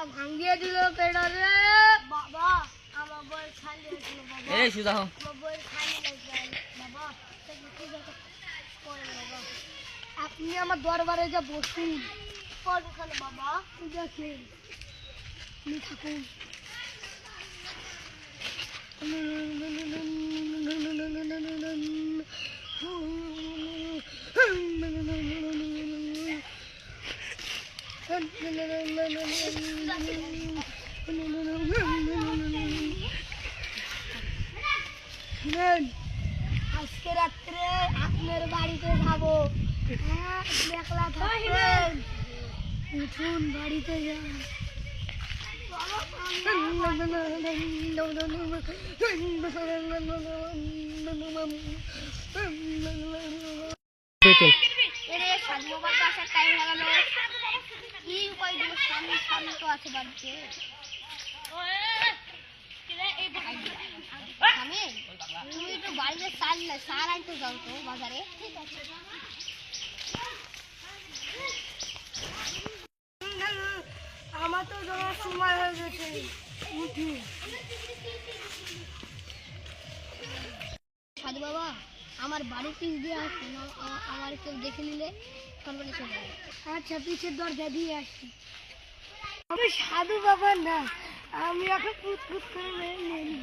ভাঙিয়ে দিল কেডা রে বাবা আমার বই খালি হয়েছিল বাবা এই সুজা হো আমার বই খালি হয়েছিল বাবা আপনি আমার দরবারে যা বসুন কোনখানে বাবা দেখেন থাকুন আজকে রাত্রে আপনার বাড়িতে যাবো একলা থাকবেন উঠুন বাড়িতে যান তুমি তো বাড়িতে সার আনতে যাও তো বাজারে আমার তো যাওয়ার সময় হয়ে গেছে উঠি সাধু বাবা আমার বাড়ির পিছ দিয়ে আসুন আমার কেউ দেখে নিলে সর্বনাশ হয়ে যাবে আচ্ছা পিছের দরজা দিয়ে আসছি আমি সাধু বাবা না আমি এখন পুত করে মেরে